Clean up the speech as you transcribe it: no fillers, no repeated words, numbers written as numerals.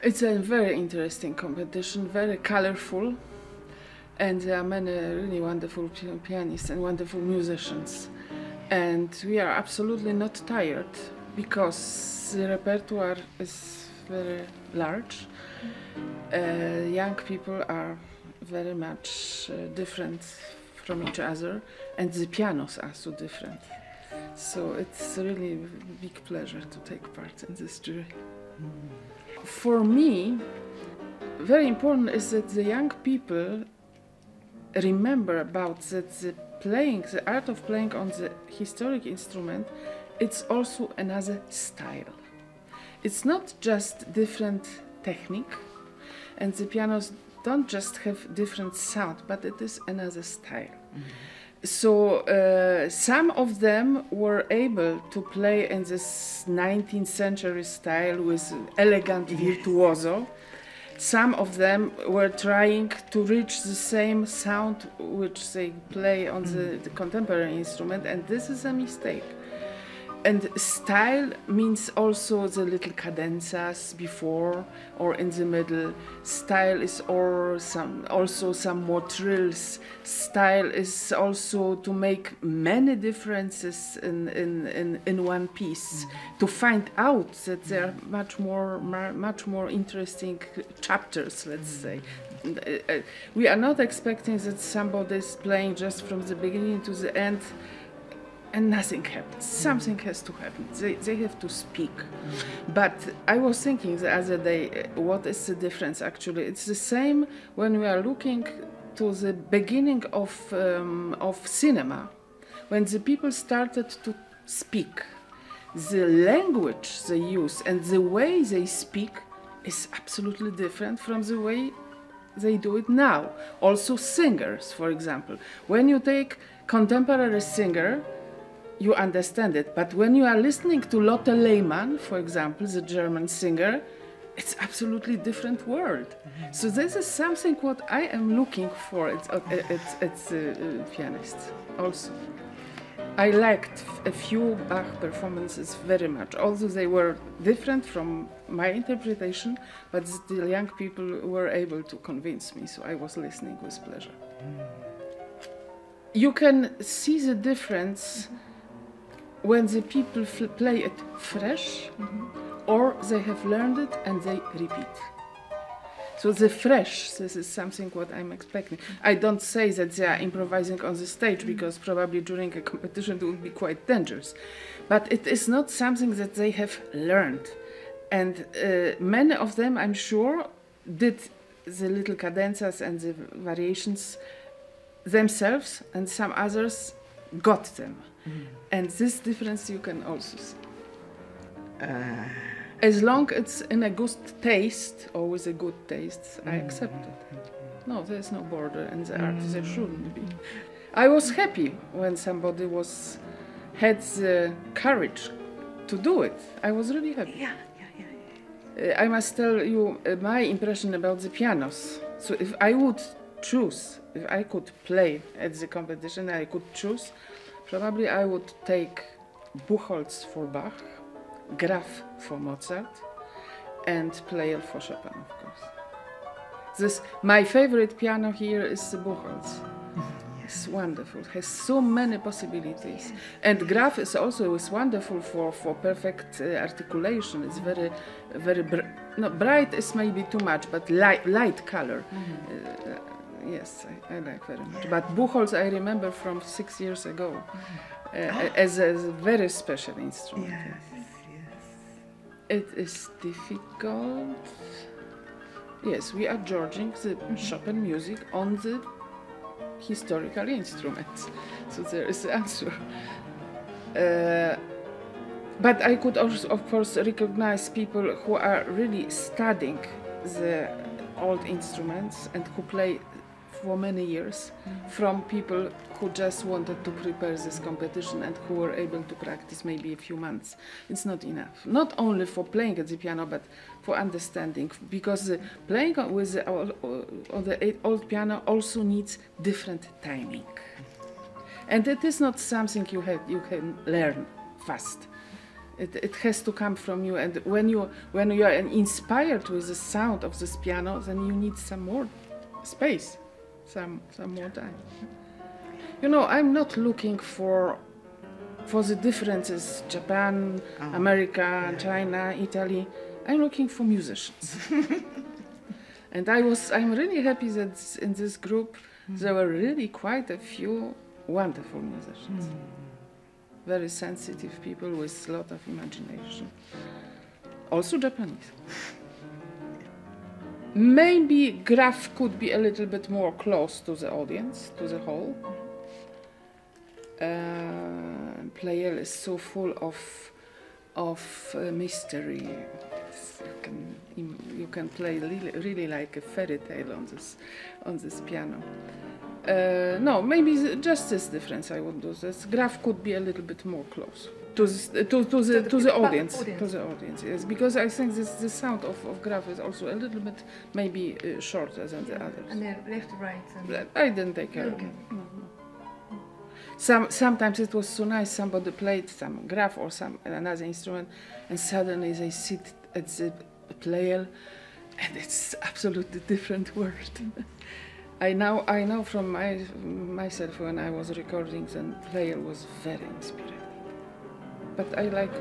It's a very interesting competition, very colorful, and there are many really wonderful pianists and wonderful musicians. And we are absolutely not tired because the repertoire is very large. Young people are very much different from each other, and the pianos are so different. So it's really a big pleasure to take part in this jury. For me, very important is that the young people remember about that the art of playing on the historic instrument, it's also another style. It's not just different technique, and the pianos don't just have different sound, but it is another style. So some of them were able to play in this 19th century style with elegant virtuoso. Some of them were trying to reach the same sound which they play on the contemporary instrument, and this is a mistake. And style means also the little cadenzas before or in the middle. Style is also some more trills. Style is also to make many differences in one piece. To find out that there are much more interesting chapters, let's say. We are not expecting that somebody is playing just from the beginning to the end and nothing happens. Something has to happen. They have to speak. But I was thinking the other day, what is the difference actually? It's the same when we are looking to the beginning of cinema, when the people started to speak. The language they use and the way they speak is absolutely different from the way they do it now. Also singers, for example. When you take contemporary singer, you understand it, but when you are listening to Lotte Lehmann, for example, the German singer, it's absolutely different world. So this is something what I am looking for at pianists also. I liked a few Bach performances very much, although they were different from my interpretation, but the young people were able to convince me, so I was listening with pleasure. You can see the difference when the people play it fresh, or they have learned it and they repeat. So the fresh, this is something what I'm expecting. I don't say that they are improvising on the stage, because probably during a competition it would be quite dangerous. But it is not something that they have learned. And many of them, I'm sure, did the little cadenzas and the variations themselves, and some others got them. And this difference you can also see. As long as it's in a good taste, or with a good taste, I accept it. No, there's no border in the art, there shouldn't be. I was happy when somebody had the courage to do it. I was really happy. I must tell you my impression about the pianos. So if I would choose, if I could play at the competition, I could choose, probably I would take Buchholz for Bach, Graf for Mozart, and Pleyel for Chopin, of course. My favorite piano here is the Buchholz. It's wonderful, it has so many possibilities. And Graf is also wonderful for perfect articulation. It's very bright is maybe too much, but light color. Yes, I like very much. But Buchholz I remember from 6 years ago as a very special instrument. It is difficult. Yes, we are judging the Chopin music on the historical instruments. So there is the answer. But I could also, of course, recognize people who are really studying the old instruments and who play for many years, from people who just wanted to prepare this competition and who were able to practice maybe a few months. It's not enough. Not only for playing at the piano, but for understanding, because playing with the old piano also needs different timing. And it is not something you can learn fast. It has to come from you, and when you are inspired with the sound of this piano, then you need some more space, some more time. You know, I'm not looking for the differences, Japan, America, China, Italy. I'm looking for musicians. And I'm really happy that in this group there were really quite a few wonderful musicians. Very sensitive people with a lot of imagination. Also Japanese. Maybe Graf could be a little bit more close to the audience, to the whole. Pleyel is so full of mystery. You can play really like a fairy tale on this piano. No, maybe just this difference I would do. This Graf could be a little bit more close to the audience. To the audience, yes, because I think the sound of Graf is also a little bit maybe shorter than the others. And they're left, right. And I didn't take care of it. No. Sometimes it was so nice. Somebody played some Graf or another instrument, and suddenly they sit at the Pleyel, and it's absolutely different world. I know from myself when I was recording, then Pleyel was very inspiring. But I like